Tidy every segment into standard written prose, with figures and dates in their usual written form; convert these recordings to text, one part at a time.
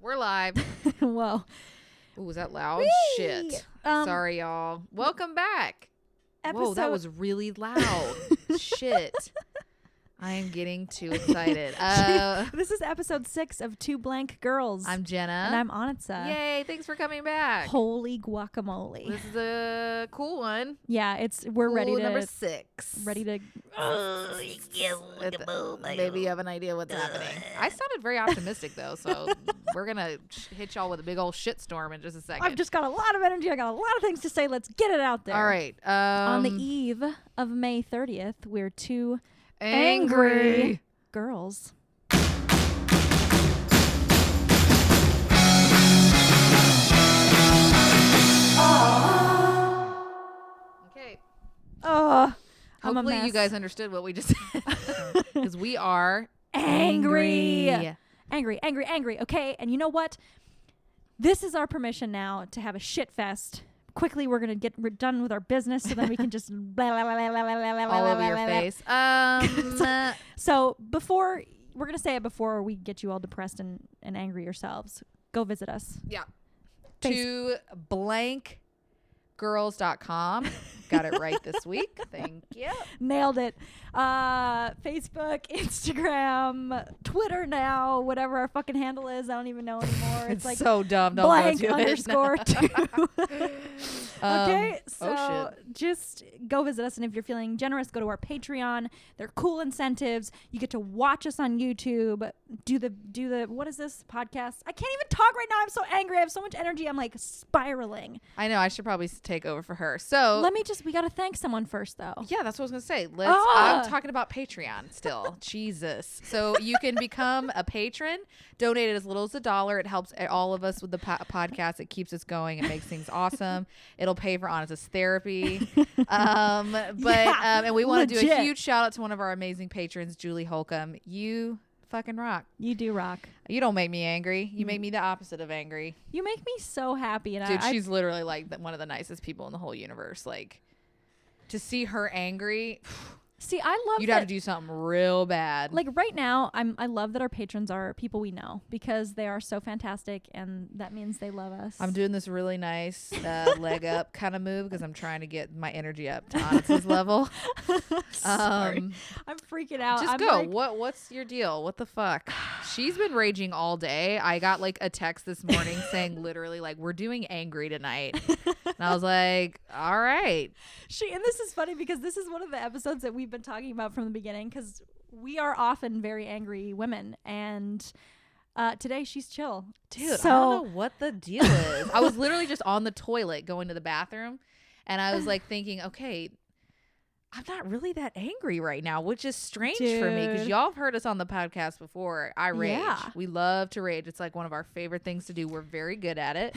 We're live. Whoa. Ooh, was that loud? Whee! Shit. Sorry, y'all. Welcome back. Whoa, that was really loud. Shit. I am getting too excited. This is episode 6 of Two Blank Girls. I'm Jenna. And I'm Annitsa. Yay, thanks for coming back. Holy guacamole. This is a cool one. Yeah, we're cool ready to number 6. Ready to maybe you have an idea what's happening. I sounded very optimistic though, so we're gonna hit y'all with a big old shitstorm in just a second. I've just got a lot of energy. I got a lot of things to say. Let's get it out there. All right. On the eve of May 30th, we're two angry girls. Okay. Hopefully you guys understood what we just said. Because we are angry. Okay, and you know what? This is our permission now to have a shit fest. Quickly, we're done with our business, so then we can just blah, blah, blah, blah, blah, blah, all over your face. So before we're gonna say it before we get you all depressed and angry yourselves. Go visit us. Yeah. To blankgirls.com. Got it right this week. Thank you. Nailed it. Facebook, Instagram, Twitter now, whatever our fucking handle is. I don't even know anymore. It's like so dumb. Don't blank go to _2. Okay, so shit. just go visit us, and if you're feeling generous, go to our Patreon. They're cool incentives. You get to watch us on YouTube. Do the what is this podcast? I can't even talk right now. I'm so angry. I have so much energy. I'm like spiraling. I know. I should probably take over for her. So we gotta thank someone first, though. Yeah, that's what I was gonna say. I'm talking about Patreon still. Jesus. So you can become a patron. Donate as little as $1. It helps all of us with the podcast. It keeps us going. It makes things awesome. It'll pay for Annitsa's therapy. And we want to do a huge shout out to one of our amazing patrons, Julie Holcomb. You fucking rock. You do rock. You don't make me angry. You make me the opposite of angry. You make me so happy. And dude, she's literally like one of the nicest people in the whole universe. Like, to see her angry. See, I love you'd have to do something real bad. Like right now, I love that our patrons are people we know because they are so fantastic, and that means they love us. I'm doing this really nice leg up kind of move because I'm trying to get my energy up to Annitsa's level. Sorry. I'm freaking out. Just go. What's your deal? What the fuck? She's been raging all day. I got like a text this morning saying literally like, we're doing angry tonight. And I was like, all right. And this is funny because this is one of the episodes that we've been talking about from the beginning because we are often very angry women, and today she's chill. Dude, I don't know what the deal is. I was literally just on the toilet going to the bathroom, and I was like thinking, okay, I'm not really that angry right now, which is strange for me because y'all have heard us on the podcast before. I rage. Yeah. We love to rage. It's like one of our favorite things to do. We're very good at it.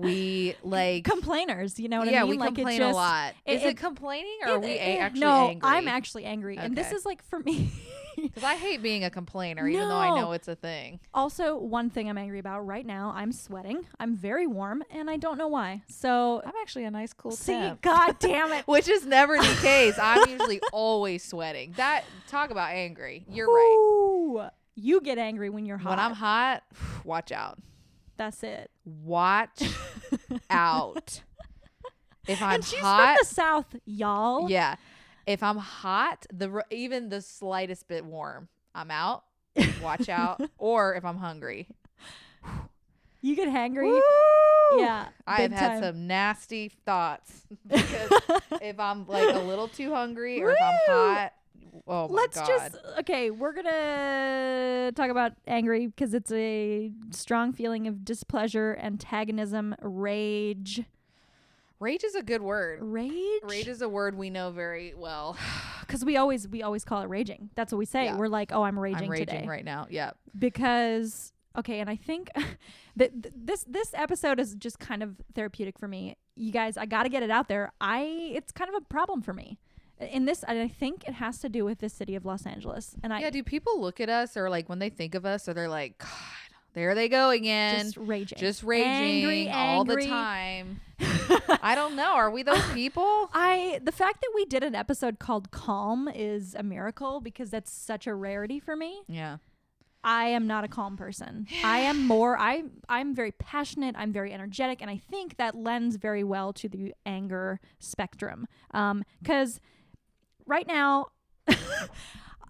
We like complainers, you know what I mean? Yeah, we complain a lot. Is it complaining or are we actually angry? No, I'm actually angry. Okay. And this is like for me. Because I hate being a complainer, even though I know it's a thing. Also, one thing I'm angry about right now, I'm sweating. I'm very warm, and I don't know why. So I'm actually a nice, cool temp. God damn it. Which is never the case. I'm usually always sweating. Talk about angry. You're right. You get angry when you're hot. When I'm hot, watch out. That's it. Watch out. If I'm and she's hot, from the South, y'all. Yeah. If I'm hot, even the slightest bit warm, I'm out. Watch out. Or if I'm hungry. You get hangry? Woo! Yeah. I've had some nasty thoughts. Because if I'm like a little too hungry or if I'm hot, oh my God. We're going to talk about angry because it's a strong feeling of displeasure, antagonism, rage. Rage is a good word. Rage is a word we know very well. Because we always call it raging. That's what we say. Yeah. We're like, oh, I'm raging today. Right now. Yeah. Because, and I think that this episode is just kind of therapeutic for me. You guys, I got to get it out there. It's kind of a problem for me. And I think it has to do with the city of Los Angeles. And do people look at us or like when they think of us, or they're like, God, there they go again. Just raging all the time. I don't know. Are we those people? The fact that we did an episode called Calm is a miracle because that's such a rarity for me. Yeah. I am not a calm person. I'm very passionate. I'm very energetic. And I think that lends very well to the anger spectrum. 'Cause right now,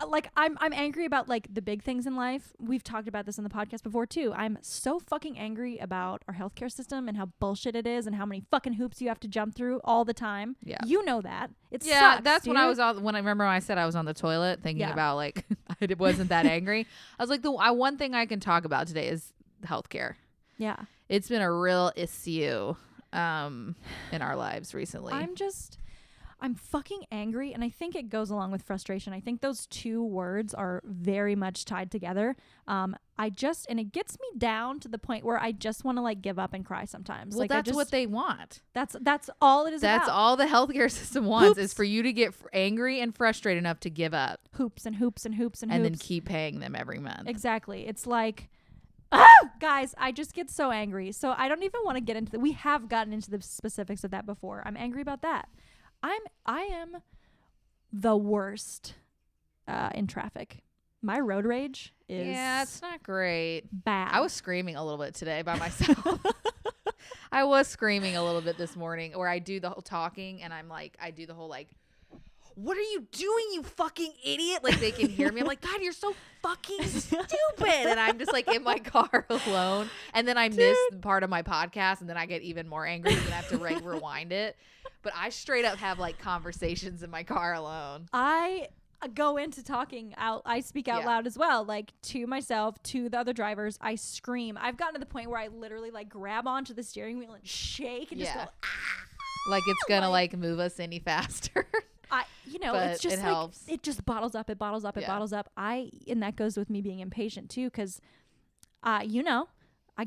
like I'm angry about like the big things in life. We've talked about this on the podcast before too. I'm so fucking angry about our healthcare system and how bullshit it is and how many fucking hoops you have to jump through all the time. Yeah. You know that. It yeah, sucks, that's dude. when I remember when I said I was on the toilet thinking about like it wasn't that angry. I was like one thing I can talk about today is healthcare. Yeah. It's been a real issue in our lives recently. I'm fucking angry, and I think it goes along with frustration. I think those two words are very much tied together. And it gets me down to the point where I just want to like give up and cry sometimes. Well, like that's what they want. That's all it is. That's about. all the healthcare system wants is for you to get angry and frustrated enough to give up. Hoops and hoops and hoops and hoops. hoops. Then keep paying them every month. Exactly. It's like, guys, I just get so angry. So I don't even want to get into we have gotten into the specifics of that before. I'm angry about that. I am the worst in traffic. My road rage is it's not great. Bad. I was screaming a little bit today by myself. I was screaming a little bit this morning, or I do the whole talking and I'm like, I do the whole like, what are you doing, you fucking idiot? Like they can hear me. I'm like, God, you're so fucking stupid. And I'm just like in my car alone. And then I miss part of my podcast and then I get even more angry and I have to rewind it. But I straight up have like conversations in my car alone. I go into talking out. I speak out loud as well, like to myself, to the other drivers. I scream. I've gotten to the point where I literally like grab onto the steering wheel and shake and just go, like it's gonna like move us any faster. It's just it like helps. it just bottles up. It bottles up. It bottles up. And that goes with me being impatient too, because I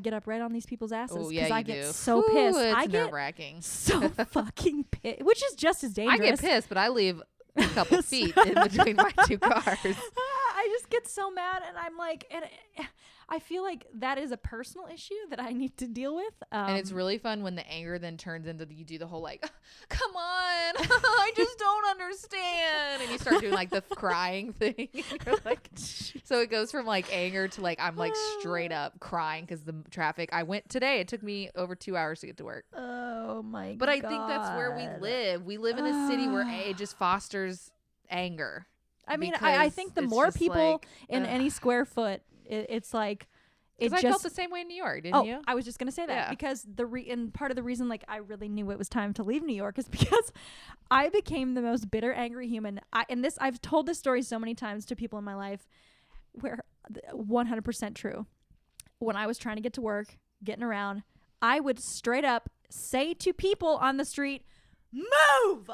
get up right on these people's asses because I get so pissed. It's nerve-wracking. So fucking pissed, which is just as dangerous. I get pissed, but I leave a couple feet in between my two cars. I just get so mad, and I'm like, I feel like that is a personal issue that I need to deal with. And it's really fun when the anger then turns into you do the whole like, come on, I just don't understand, and you start doing like the crying thing. You're like, so it goes from like anger to like I'm like straight up crying because the traffic. I went today. It took me over 2 hours to get to work. Oh my god! But I think that's where we live. We live in a city where it just fosters anger. I mean, I think the more people like, in any square foot, it's like I felt the same way in New York, didn't you? I was just gonna say that because and part of the reason like I really knew it was time to leave New York is because I became the most bitter, angry human. I've told this story so many times to people in my life, where 100% true. When I was trying to get to work, getting around, I would straight up say to people on the street, "Move."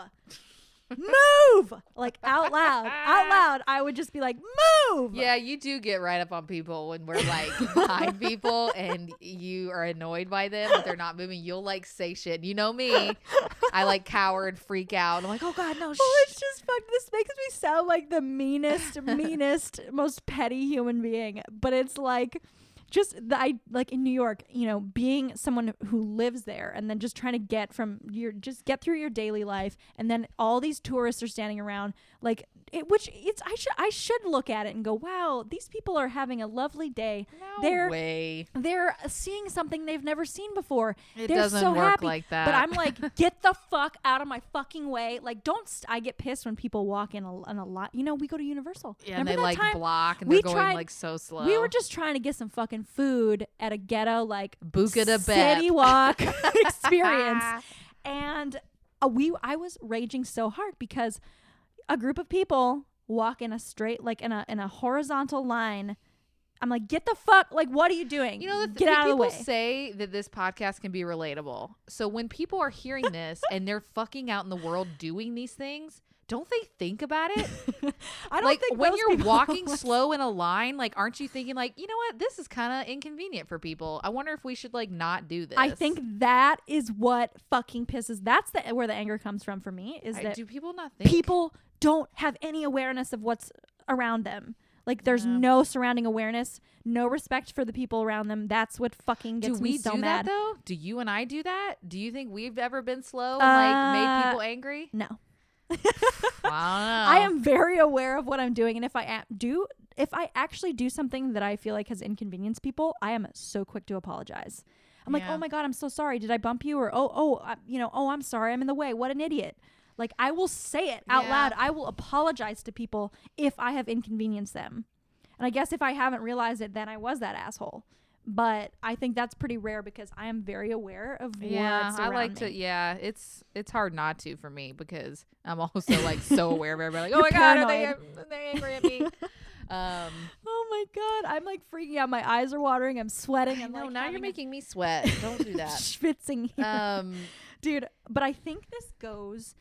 Move, like out loud. I would just be like, move. Yeah, you do get right up on people when we're like behind people and you are annoyed by them, but they're not moving. You'll like say shit. You know me. I like cower and freak out. I'm like, oh God, no. It's just this makes me sound like the meanest, most petty human being. But it's like, just like in New York, being someone who lives there and then just trying to get through your daily life, and then all these tourists are standing around, like I should look at it and go, wow, these people are having a lovely day. They're seeing something they've never seen before. It They're doesn't so work happy. like that. But I'm like, get the fuck out of my fucking way. Like, I get pissed when people walk in a lot. We go to Universal. Yeah, Remember and they like time? block and they're going like so slow. We were just trying to get some fucking food at a ghetto like Buca de city walk experience, and I was raging so hard because a group of people walk in a straight, like in a horizontal line. I'm like, get the fuck, like, what are you doing? Get out of the way. People say that this podcast can be relatable. So when people are hearing this and they're fucking out in the world doing these things, don't they think about it? I don't think when you're walking slow in a line, like, aren't you thinking like, you know what, this is kind of inconvenient for people. I wonder if we should like not do this. I think that is what fucking pisses. That's where the anger comes from for me. Is that do people not think people don't have any awareness of what's around them? Like, there's no surrounding awareness, no respect for the people around them. That's what fucking gets me so mad. That though? Do you and I do that? Do you think we've ever been slow and like made people angry? No. I don't know. I am very aware of what I'm doing, and if I do if I actually do something that I feel like has inconvenienced people, I am so quick to apologize. I'm like, oh my God, I'm so sorry. Did I bump you? Or, I'm sorry. I'm in the way. What an idiot. Like, I will say it out loud. I will apologize to people if I have inconvenienced them. And I guess if I haven't realized it, then I was that asshole. But I think that's pretty rare because I am very aware of what's around me. Yeah, it's hard not to for me because I'm also like so aware of everybody. Like, oh my God, are they angry at me? Oh my God, I'm like freaking out. My eyes are watering. I'm sweating. No, now you're making me sweat. Don't do that. Schwitzing here. Dude, but I think this goes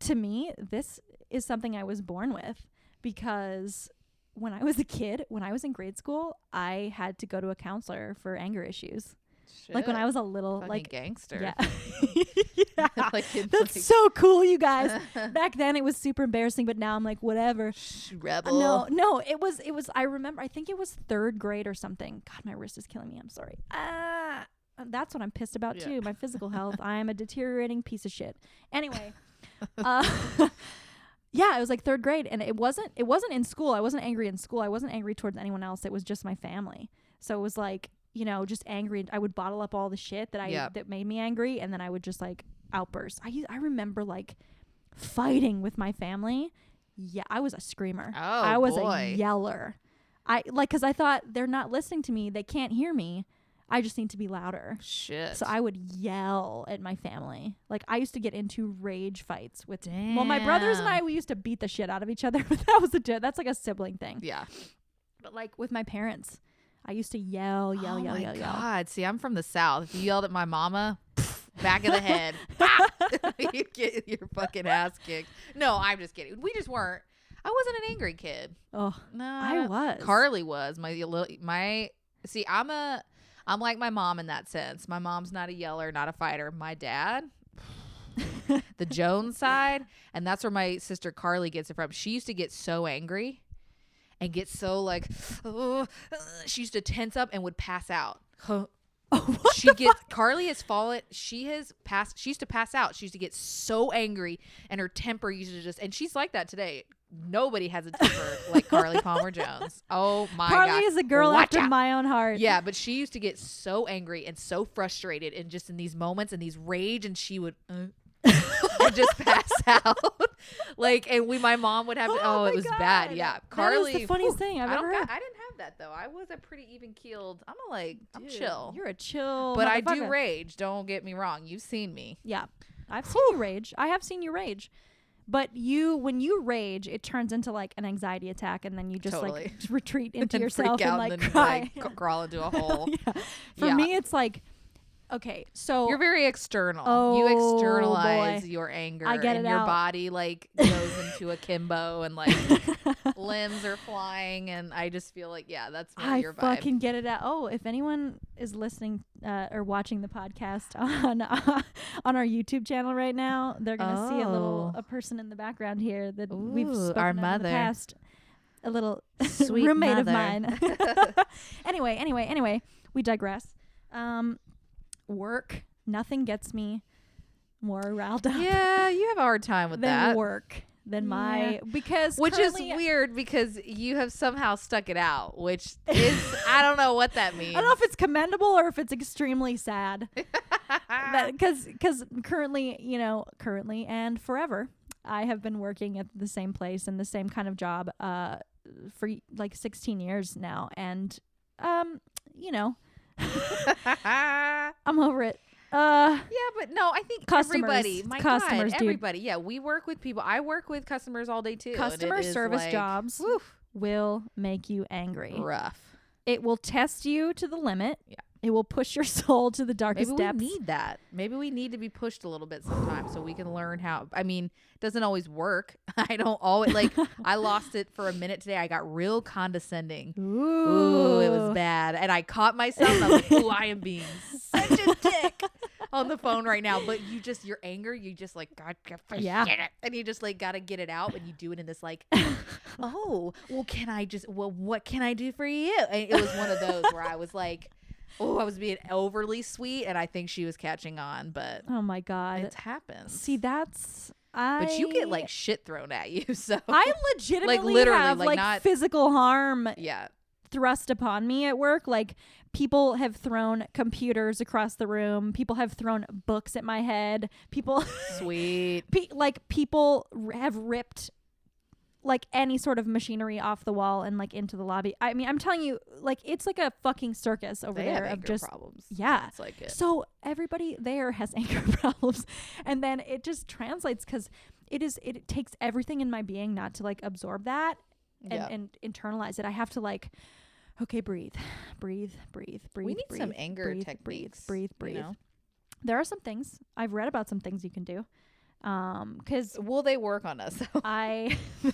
to me. This is something I was born with because when I was a kid, when I was in grade school, I had to go to a counselor for anger issues. Shit. Like when I was a little like gangster. Yeah. That's so cool, you guys. Back then it was super embarrassing, but now I'm like, whatever. Rebel. No, it was I remember, I think it was 3rd grade or something. God, my wrist is killing me. I'm sorry. That's what I'm pissed about too. My physical health. I am a deteriorating piece of shit. Anyway, yeah, it was like 3rd grade, and it wasn't in school. I wasn't angry in school. I wasn't angry towards anyone else. It was just my family. So it was like, just angry. I would bottle up all the shit that made me angry, and then I would just like outburst. I remember like fighting with my family. Yeah, I was a screamer. Oh, I was a yeller. Because I thought they're not listening to me. They can't hear me. I just need to be louder. Shit. So I would yell at my family. Like, I used to get into rage fights with... Damn. Well, my brothers and I, we used to beat the shit out of each other. But that's like a sibling thing. Yeah. But like with my parents, I used to yell. Oh my God. See, I'm from the South. If you yelled at my mama, back of the head. You get your fucking ass kicked. No, I'm just kidding. We just weren't. I wasn't an angry kid. Oh, no. I was. Carly was. See, I'm like my mom in that sense. My mom's not a yeller, not a fighter. My dad, the Jones side, and that's where my sister Carly gets it from. She used to get so angry and get so like, she used to tense up and would pass out. Carly has fallen. She used to pass out. She used to get so angry, and her temper used to just, and she's like that today. Nobody has a temper like Carly Palmer Jones. Oh my God. Carly is a girl after my own heart. Yeah, but she used to get so angry and so frustrated and just in these moments and these rage, and she would and just pass out. My mom would have to, it was God. bad. Yeah. Carly. That is the funniest thing I've ever heard. I didn't have that though. I was a pretty even keeled. I'm chill. You're a chill. But I do rage. Don't get me wrong. You've seen me. Yeah. I've seen you rage. I have seen you rage. But when you rage, it turns into like an anxiety attack, and then you just like retreat into yourself and like cry, crawl into a hole. For me, it's like, okay, so you're very external. You externalize your anger. I get and it your out. body like goes into a kimbo, and like limbs are flying, and I just feel like that's your vibe. I fucking get it out. Oh, if anyone is listening or watching the podcast on our YouTube channel right now, they're gonna see a person in the background here that we've spoken our of mother. in the past. A little sweet roommate mother. of mine. Anyway, we digress. Work. Nothing gets me more riled up. Yeah, you have a hard time with that. Work. Than which is weird because you have somehow stuck it out, which is I don't know what that means. I don't know if it's commendable or if it's extremely sad. Because currently and forever, I have been working at the same place and the same kind of job for like 16 years now, and I'm over it. But no, I think everybody, everybody. Yeah, we work with people. I work with customers all day too. Customer service jobs will make you angry. Rough. It will test you to the limit. Yeah. It will push your soul to the darkest depths. Maybe we need that. Maybe we need to be pushed a little bit sometimes so we can learn how. I mean, it doesn't always work. I don't always I lost it for a minute today. I got real condescending. Ooh, it was bad. And I caught myself. And I was like, ooh, I am being such a dick on the phone right now. But your anger, you just like, God, it. And you just like got to get it out. And you do it in this like, what can I do for you? And it was one of those where I was like, I was being overly sweet, and I think she was catching on, but oh my God, it happens. See, that's But you get like shit thrown at you. So I legitimately like literally have like not physical harm yeah. thrust upon me at work. Like people have thrown computers across the room. People have thrown books at my head. People Sweet. People have ripped like any sort of machinery off the wall and like into the lobby. I mean, I'm telling you, like it's like a fucking circus over They there have of anger just problems. yeah. It's like it. So everybody there has anger problems, and then it just translates because it takes everything in my being not to like absorb that and internalize it. I have to like, okay, breathe. We need some anger techniques. Breathe. You know? There are some things I've read about, some things you can do. Because will they work on us?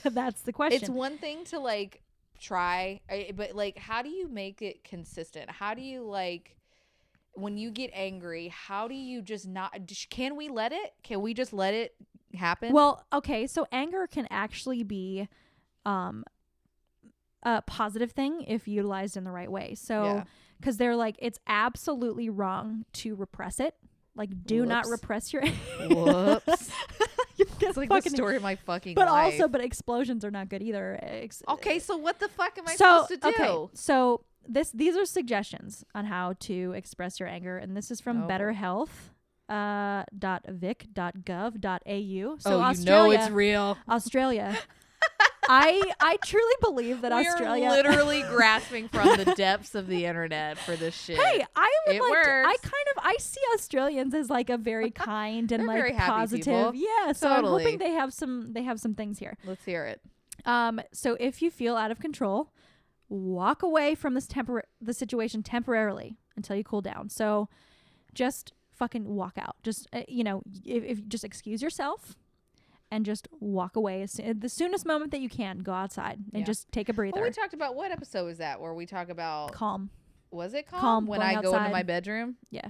That's the question. It's one thing to like try, but like, how do you make it consistent? How do you like, when you get angry, how do you just not, can we just let it happen? Well, okay. So anger can actually be, a positive thing if utilized in the right way. So, because they're like, it's absolutely wrong to repress it. Like, do not repress your Whoops. It's like the story of my fucking life. But explosions are not good either. Okay, so what the fuck am I supposed to do? Okay, so these are suggestions on how to express your anger, and this is from betterhealth.vic.gov.au. So Australia, it's real. Australia. I truly believe that Australia literally grasping from the depths of the internet for this shit. Hey, works. I see Australians as like a very kind and like very happy positive. people. Yeah, so Totally. I'm hoping they have some things here. Let's hear it. So if you feel out of control, walk away from the situation temporarily until you cool down. So just fucking walk out. Just if just excuse yourself. And just walk away the soonest moment that you can. Go outside and just take a breather. Well, we talked about, what episode was that where we talk about calm? Was it calm? Calm When I go outside. into my bedroom? Yeah.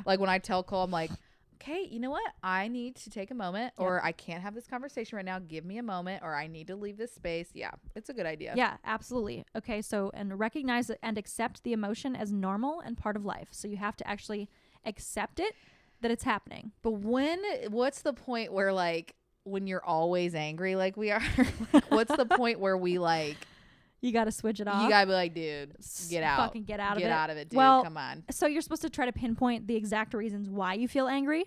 Like when I tell Cole, I'm like, okay, you know what? I need to take a moment, or I can't have this conversation right now. Give me a moment, or I need to leave this space. Yeah, it's a good idea. Yeah, absolutely. Okay, so and recognize and accept the emotion as normal and part of life. So you have to actually accept it, that it's happening. But what's the point where like, when you're always angry like we are, like, what's the point where we like, you got to switch it off? You got to be like, dude, get out. Fucking get out of it. Get out of it, dude. Well, come on. So you're supposed to try to pinpoint the exact reasons why you feel angry.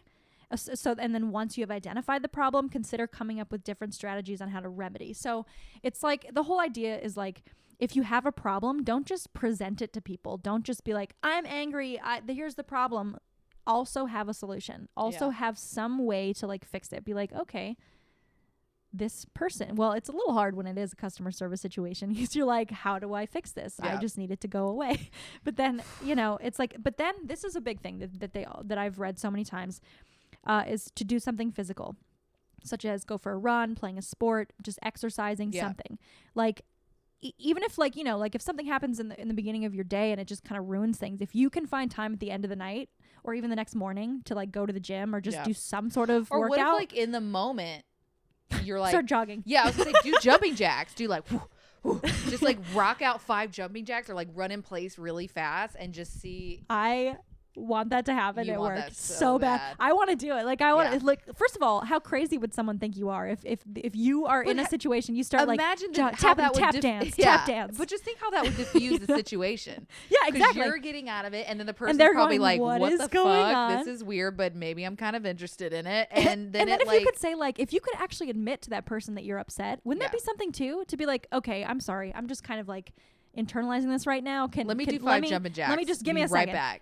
And then once you have identified the problem, consider coming up with different strategies on how to remedy. So it's like, the whole idea is like, if you have a problem, don't just present it to people. Don't just be like, I'm angry. Here's the problem. Also have a solution. Also have some way to like fix it. Be like, okay, this person, well, it's a little hard when it is a customer service situation because you're like, how do I fix this? I just need it to go away. But then, it's like, but then this is a big thing that I've read so many times, is to do something physical, such as go for a run, playing a sport, just exercising, something like, even if like, like if something happens in the beginning of your day and it just kind of ruins things, if you can find time at the end of the night or even the next morning to like go to the gym or just do some sort of workout. Or what if like in the moment you're like, start jogging. Yeah, I was gonna say, do jumping jacks. Do like, whoo, whoo, just like rock out 5 jumping jacks or like run in place really fast and just see. I want that to happen at work so bad. I want to do it. Like I want to like, first of all, how crazy would someone think you are if you are in a situation, you start like tap dance. But just think how that would diffuse the situation. Yeah, exactly. Because you're getting out of it, and then the person's probably going, like, what the fuck? On? This is weird, but maybe I'm kind of interested in it. And then if you could say like, if you could actually admit to that person that you're upset, wouldn't that be something too? To be like, okay, I'm sorry, I'm just kind of like internalizing this right now. Let me do 5 jumping jacks. Let me just give me a right second. Back.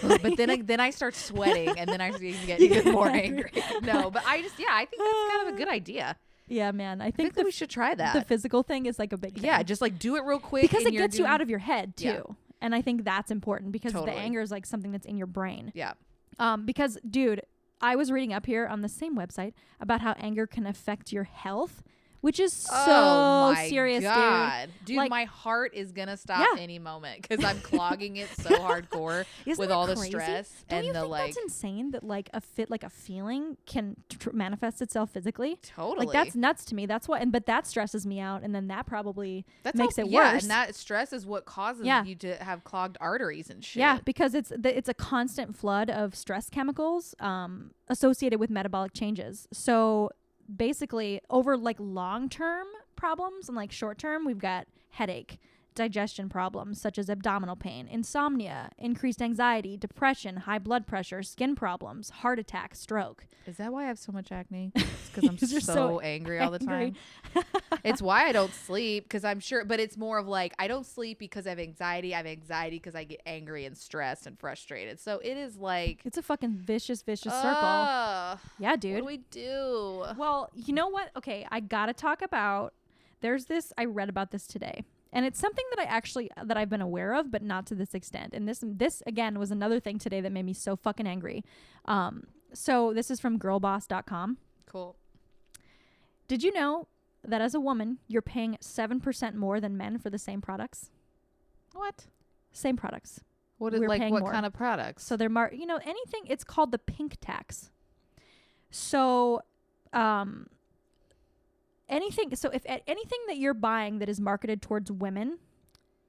But then I start sweating, and then I get even more angry. No, but I think that's kind of a good idea. Yeah, man. I think that we should try that. The physical thing is like a big thing. Yeah, just like do it real quick because it gets you out of your head too. Yeah. And I think that's important because totally. The anger is like something that's in your brain. Yeah. Because dude, I was reading up here on the same website about how anger can affect your health which is so serious, God. Dude, Like, my heart is gonna stop any moment because I'm clogging it so hardcore with all the stress. Don't and you the think like. that's insane that like a feeling can manifest itself physically? Totally. Like that's nuts to me. That's what, but that stresses me out, and then that probably makes it yeah, worse. and that stress is what causes you to have clogged arteries and shit. Yeah, because it's a constant flood of stress chemicals associated with metabolic changes. So basically, over like long-term problems and like short-term, we've got headache, digestion problems such as abdominal pain, insomnia, increased anxiety, depression, high blood pressure, skin problems, heart attack, stroke. Is that why I have so much acne? It's because I'm so angry all the time. It's why I don't sleep, because I'm sure, but it's more of like, I don't sleep because I have anxiety. I have anxiety because I get angry and stressed and frustrated. So it is like, it's a fucking vicious circle. Yeah, dude. What do we do? Well, you know what? Okay, I gotta talk about, there's this, I read about this today. And it's something that I've been aware of, but not to this extent. And this again was another thing today that made me so fucking angry. So this is from girlboss.com. Cool. Did you know that as a woman, you're paying 7% more than men for the same products? What? Same products. What is, like, what kind of products? So they're anything, it's called the pink tax. So if anything that you're buying that is marketed towards women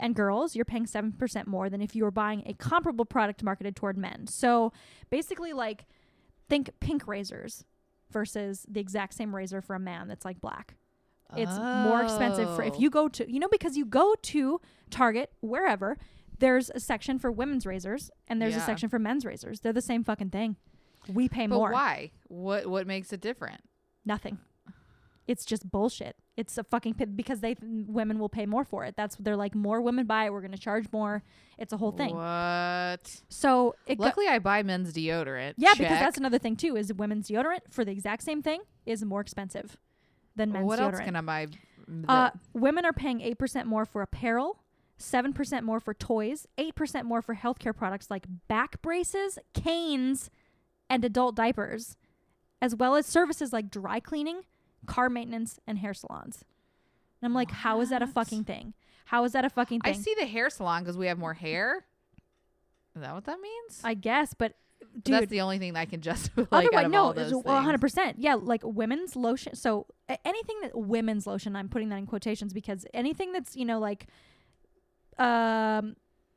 and girls, you're paying 7% more than if you were buying a comparable product marketed toward men. So basically, like, think pink razors versus the exact same razor for a man that's like black. It's more expensive for if you go to, because you go to Target, wherever, there's a section for women's razors and there's a section for men's razors. They're the same fucking thing. We pay more. But why? What makes it different? Nothing. It's just bullshit. It's a fucking because women will pay more for it. That's what they're like. More women buy it. We're gonna charge more. It's a whole thing. What? So luckily, I buy men's deodorant. Yeah, because that's another thing too. Is women's deodorant for the exact same thing is more expensive than men's deodorant. What else can I buy? Women are paying 8% more for apparel, 7% more for toys, 8% more for healthcare products like back braces, canes, and adult diapers, as well as services like dry cleaning, car maintenance, and hair salons. And I'm like, how is that a fucking thing? How is that a fucking thing? I see the hair salon because we have more hair. Is that what that means? I guess, but dude, that's the only thing that I can justify. Otherwise, no, 100%. Yeah, like women's lotion. So anything that women's lotion, I'm putting that in quotations because anything that's, like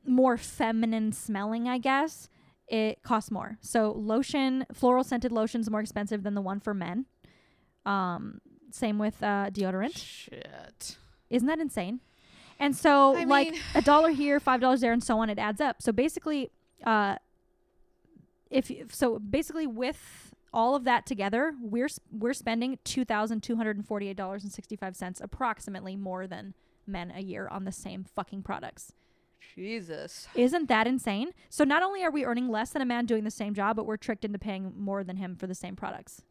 more feminine smelling, I guess, it costs more. So lotion, floral scented lotion is more expensive than the one for men. Same with deodorant. Shit. Isn't that insane? And so like $1 here, $5 there, and so on, it adds up. So basically, with all of that together, we're spending $2,248.65 approximately more than men a year on the same fucking products. Jesus. Isn't that insane? So not only are we earning less than a man doing the same job, but we're tricked into paying more than him for the same products.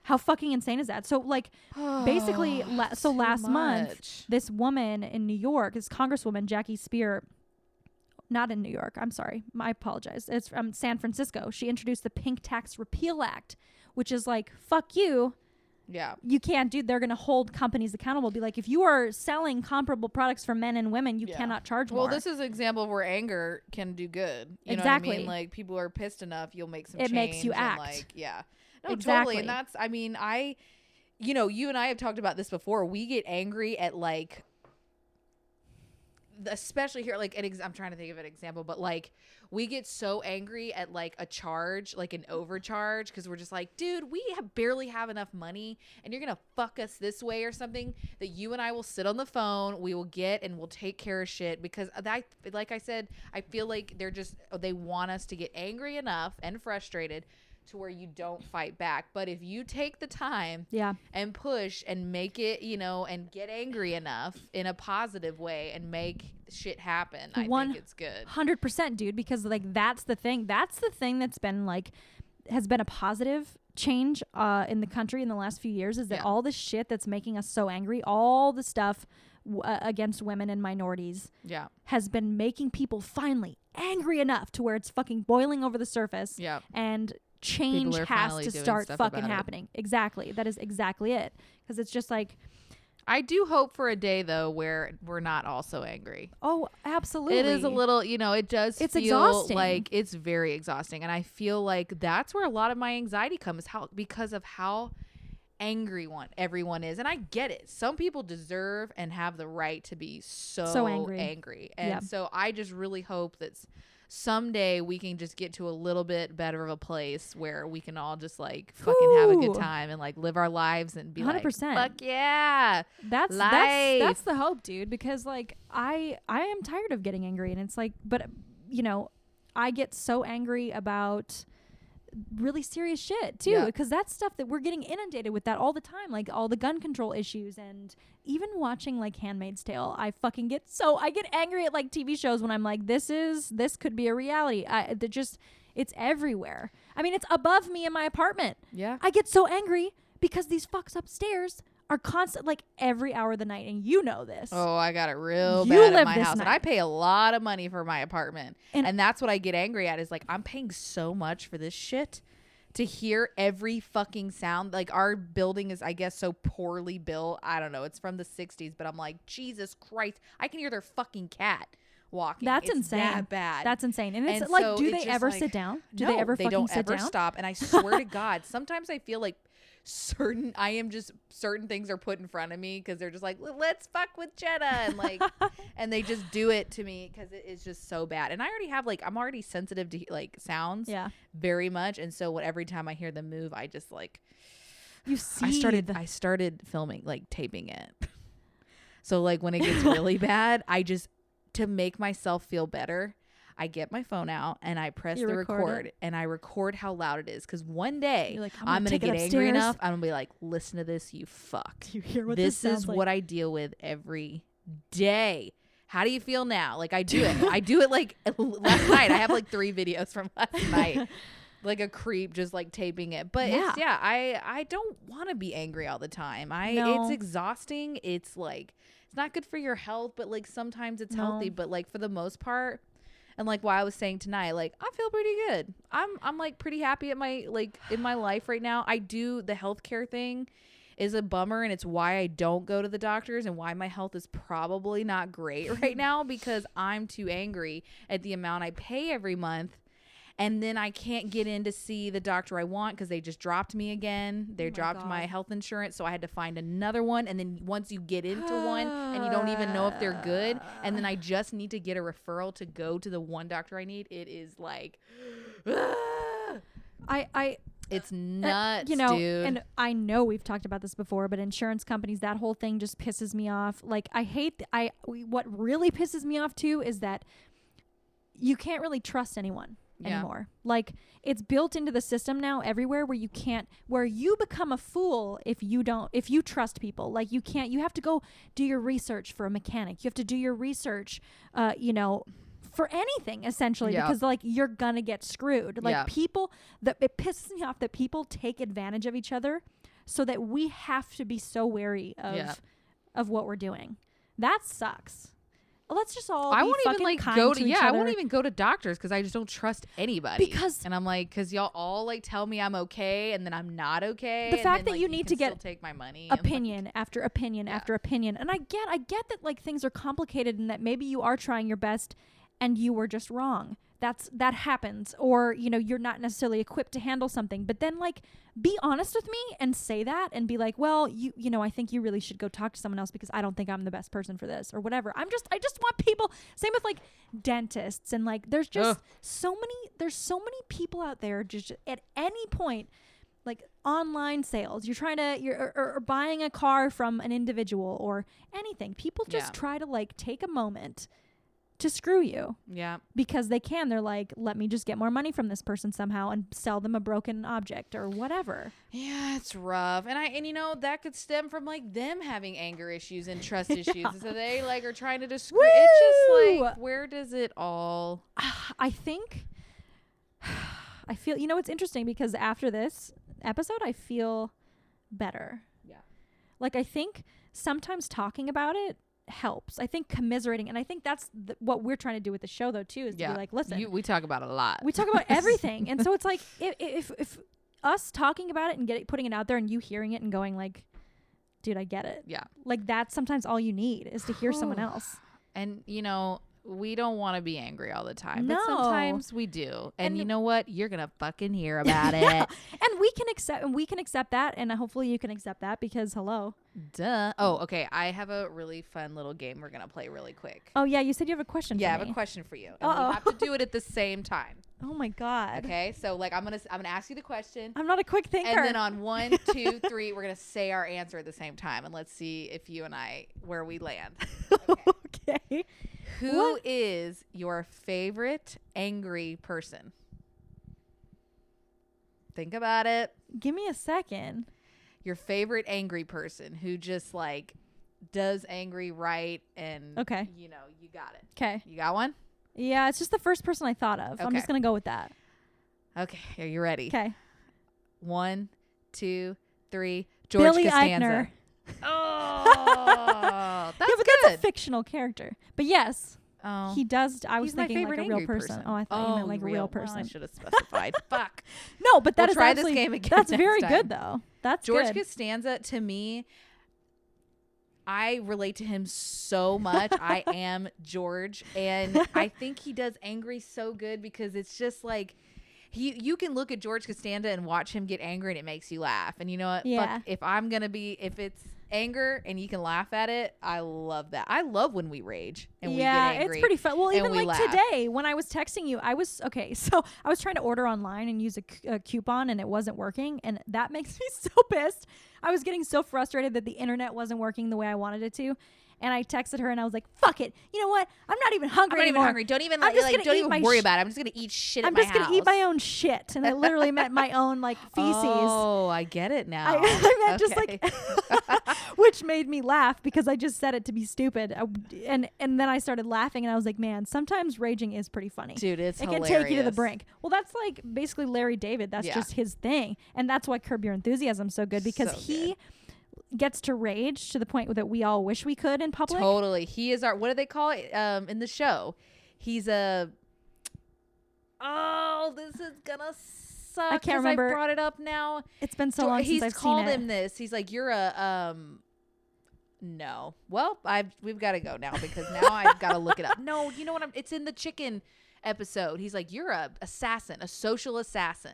How fucking insane is that? So like basically last month, this woman in New York, this Congresswoman, Jackie Spear, not in New York, I'm sorry, I apologize. It's from San Francisco. She introduced the Pink Tax Repeal Act, which is like, fuck you. Yeah. You can't they're going to hold companies accountable. Be like, if you are selling comparable products for men and women, you cannot charge more. Well, this is an example of where anger can do good. You know what I mean? Like, people are pissed enough, you'll make some change. It makes you act. Like, yeah. No, exactly. Totally. And that's, you and I have talked about this before. We get angry at like, especially here, like I'm trying to think of an example, but like we get so angry at like a charge, like an overcharge, because we're just like, dude, we barely have enough money and you're gonna fuck us this way or something, that you and I will sit on the phone, we will get and we'll take care of shit, because that, like I said, I feel like they want us to get angry enough and frustrated to where you don't fight back. But if you take the time and push and make it, and get angry enough in a positive way and make shit happen, I think it's good. 100%, dude, because like that's the thing that's been like has been a positive change in the country in the last few years, is that all the shit that's making us so angry, all the stuff against women and minorities has been making people finally angry enough to where it's fucking boiling over the surface and change has to start fucking happening. Exactly. That is exactly it. Because it's just like, I do hope for a day though where we're not all so angry. oh, absolutely. It is a little, it does it's feel exhausting. like it's very exhausting. And I feel like that's where a lot of my anxiety comes because of how angry everyone is. And I get it. Some people deserve and have the right to be so angry. And so I just really hope that someday we can just get to a little bit better of a place where we can all just like fucking have a good time and like live our lives and be 100%. Like, fuck yeah, that's the hope, dude. Because like I am tired of getting angry, and it's like, but I get so angry about really serious shit too, because that's stuff that we're getting inundated with that all the time, like all the gun control issues. And even watching like Handmaid's Tale, I get angry at like TV shows when I'm like, this could be a reality. It's everywhere. I mean, it's above me in my apartment. I get so angry because these fucks upstairs are constant, like every hour of the night, and you know this. Oh, I got it real bad at my house, and I pay a lot of money for my apartment, and that's what I get angry at. Is like, I'm paying so much for this shit to hear every fucking sound. Like, our building is, I guess, so poorly built. I don't know. It's from the 60s, but I'm like, Jesus Christ, I can hear their fucking cat walking. That's insane. That bad. That's insane. And it's like, do they ever sit down? Do they ever fucking sit down? They don't ever stop. And I swear to God, sometimes I feel like certain things are put in front of me because they're just like, let's fuck with Jenna, and like and they just do it to me because it is just so bad. And I already have I'm already sensitive to like sounds very much, and so every time I hear them move, I just like I started filming, like taping it. So like when it gets really bad, I just, to make myself feel better, I get my phone out and I press the record and I record how loud it is. Because one day like, I'm going to get angry enough. I'm going to be like, listen to this, you fuck. Do you hear what this is like? What I deal with every day. How do you feel now? Like I do it. I do it like last night. I have like 3 videos from last night. Like a creep just like taping it. But I don't want to be angry all the time. It's exhausting. It's like, it's not good for your health, but like sometimes it's healthy. But like for the most part, and like why I was saying tonight, like I feel pretty good. I'm like pretty happy at my in my life right now. I do the healthcare thing is a bummer, and it's why I don't go to the doctors and why my health is probably not great right now, because I'm too angry at the amount I pay every month. And then I can't get in to see the doctor I want because they just dropped me again. They dropped my health insurance, so I had to find another one. And then once you get into one and you don't even know if they're good, and then I just need to get a referral to go to the one doctor I need, it is like, it's nuts, dude. And I know we've talked about this before, but insurance companies, that whole thing just pisses me off. Like what really pisses me off too is that you can't really trust anyone anymore. Like it's built into the system now everywhere where you become a fool if you trust people. Like you have to go do your research for a mechanic. You have to do your research, for anything essentially, because like you're gonna get screwed. Like it pisses me off that people take advantage of each other so that we have to be so wary of what we're doing. That sucks. Let's just all I won't even like go to I won't even go to doctors because I just don't trust anybody. And I'm like, because y'all all like tell me I'm okay and then I'm not okay. The fact that you need to get take my money, opinion after opinion after opinion. And I get that like things are complicated and that maybe you are trying your best and you were just wrong. That happens, or you're not necessarily equipped to handle something. But then like be honest with me and say that and be like, well, I think you really should go talk to someone else because I don't think I'm the best person for this or whatever. I just want people. Same with like dentists, and like there's just so many people out there just at any point, like online sales. You're buying a car from an individual or anything. People just try to like take a moment to screw you. Yeah. Because they can. They're like, let me just get more money from this person somehow and sell them a broken object or whatever. Yeah, it's rough. And that could stem from like them having anger issues and trust issues. So they like are trying to just it's just like, where does it all I feel it's interesting because after this episode I feel better. Yeah. Like I think sometimes talking about it helps. I think commiserating, and I think that's what we're trying to do with the show though too, is to be like, listen, we talk about it a lot. We talk about everything. And so it's like if us talking about it and putting it out there and you hearing it and going like, dude, I get it. Yeah. Like that's sometimes all you need is to hear someone else. And you know, we don't want to be angry all the time, no. but sometimes we do. And you know what? You're going to fucking hear about it. And we can accept that. And hopefully you can accept that because hello. Duh. Oh, okay. I have a really fun little game we're going to play really quick. Oh yeah. You said you have a question for me. Yeah, I have a question for you. And we have to do it at the same time. Oh my God. Okay. So like, I'm going to ask you the question. I'm not a quick thinker. And then on 1, 2, 3, we're going to say our answer at the same time. And let's see if you and I, where we land. Okay. Who is your favorite angry person? Think about it. Give me a second. Your favorite angry person who just like does angry right and you know, you got it. Okay. You got one? Yeah, it's just the first person I thought of. Okay. I'm just going to go with that. Okay. Are you ready? Okay. 1, 2, 3. George Billy Costanza. Eichner. Oh, that's good. That's a fictional character. But yes, he does. I was thinking like a real person. Oh, I thought you meant like a real person. Well, I should have specified. Fuck. No, but that is try actually, this game again. That's next very time. good though. That's George good. Costanza, to me, I relate to him so much. I am George, and I think he does angry so good because it's just like you can look at George Costanza and watch him get angry, and it makes you laugh. And you know what? Yeah. Fuck, if it's anger and you can laugh at it, I love that. I love when we rage and we get angry. It's pretty fun. Well, even like laugh. today when I was texting you, so I was trying to order online and use a coupon and it wasn't working, and that makes me so pissed. I was getting so frustrated that the internet wasn't working the way I wanted it to. And I texted her and I was like, fuck it. You know what? I'm not even hungry anymore. I'm not even hungry. Don't even worry about it. I'm just going to eat shit at my house. I'm just going to eat my own shit. And I literally meant my own like feces. Oh, I get it now. I meant just like, which made me laugh because I just said it to be stupid. And then I started laughing and I was like, man, sometimes raging is pretty funny. Dude, it's hilarious. It can take you to the brink. Well, that's like basically Larry David. That's just his thing. And that's why Curb Your Enthusiasm's so good because he gets to rage to the point that we all wish we could in public. Totally. He is our, what do they call it in the show? He's a, this is gonna suck. I can't remember. I brought it up now. It's been so long since I've seen it. He's called him this. He's like, you're a, no. Well, we've got to go now because now I've got to look it up. No, you know what? It's in the chicken episode. He's like, you're a assassin, a social assassin.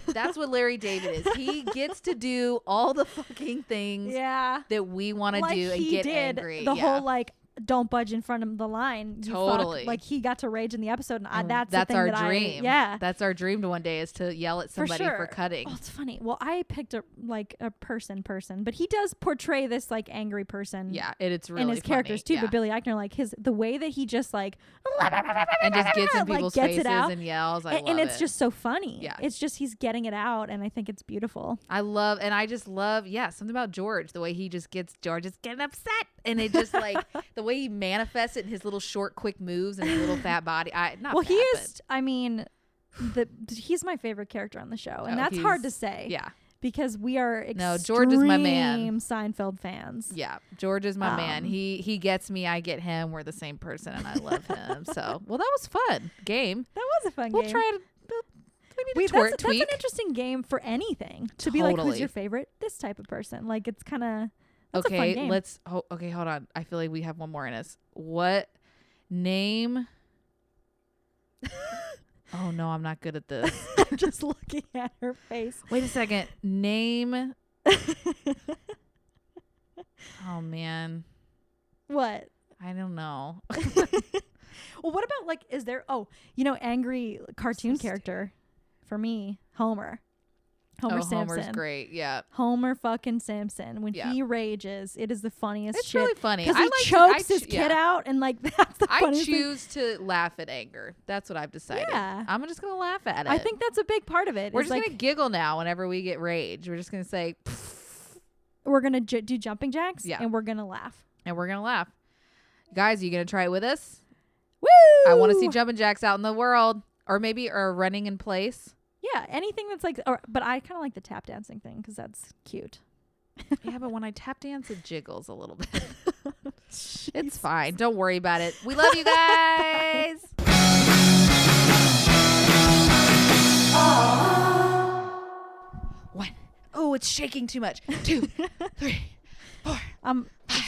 That's what Larry David is. He gets to do all the fucking things that we want to do and get angry. The whole like don't budge in front of the line. Totally. Like he got to rage in the episode, and that's our dream. Yeah, that's our dream to one day is to yell at somebody for cutting. Oh, it's funny. Well, I picked a person, but he does portray this like angry person. Yeah, it's really in his funny. Characters too. Yeah. But Billy Eichner, like the way that he just like and just gets in people's faces and yells. And it's just so funny. Yeah, it's just he's getting it out, and I think it's beautiful. I just love something about George, the way he just gets George is getting upset, and it just like the way he manifests it in his little short, quick moves and his little fat body. He's my favorite character on the show, and that's hard to say. Yeah. Because we are George is my man. Seinfeld fans. Yeah, George is my man. He gets me, I get him. We're the same person, and I love him. So, well, that was fun game. That was a fun game. We'll try to. That's an interesting game for anything. To be like, who's your favorite? This type of person. Like, it's kind of. Okay, hold on. I feel like we have one more in us. What name? Oh no, I'm not good at this. I'm just looking at her face. Wait a second. Name. Oh man. What? I don't know. Well, what about like, is there, angry cartoon character for me, Homer. Homer Simpson. Homer's great. Yeah. Homer fucking Simpson. When he rages, it is the funniest shit. It's really funny. Because he chokes his kid out, and like that's the funniest thing. I choose to laugh at anger. That's what I've decided. Yeah. I'm just going to laugh at it. I think that's a big part of it. We're just going to giggle now whenever we get rage. We're just going to say, pfft. We're going to do jumping jacks, and we're going to laugh. Guys, are you going to try it with us? Woo! I want to see jumping jacks out in the world, or running in place. Yeah, anything that's like, but I kind of like the tap dancing thing because that's cute. Yeah, but when I tap dance, it jiggles a little bit. It's fine. Don't worry about it. We love you guys. One. Oh, it's shaking too much. 2, 3, 4.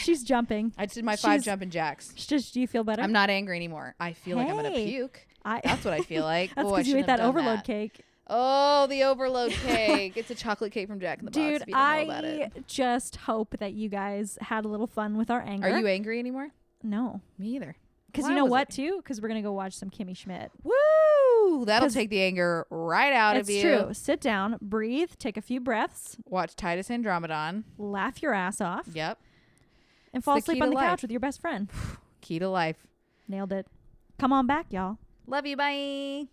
She's jumping. I did my 5 jumping jacks. Do you feel better? I'm not angry anymore. I feel like I'm gonna puke. That's what I feel like. That's because you ate that overload cake. Oh, the overload cake. It's a chocolate cake from Jack in the Box. Dude, if you don't know about it. I just hope that you guys had a little fun with our anger. Are you angry anymore? No. Me either. Because you know what, too? Because we're going to go watch some Kimmy Schmidt. Woo! That'll take the anger right out of you. It's true. Sit down, breathe, take a few breaths. Watch Titus Andromedon. Laugh your ass off. Yep. And fall asleep on the couch with your best friend. Key to life. Nailed it. Come on back, y'all. Love you. Bye.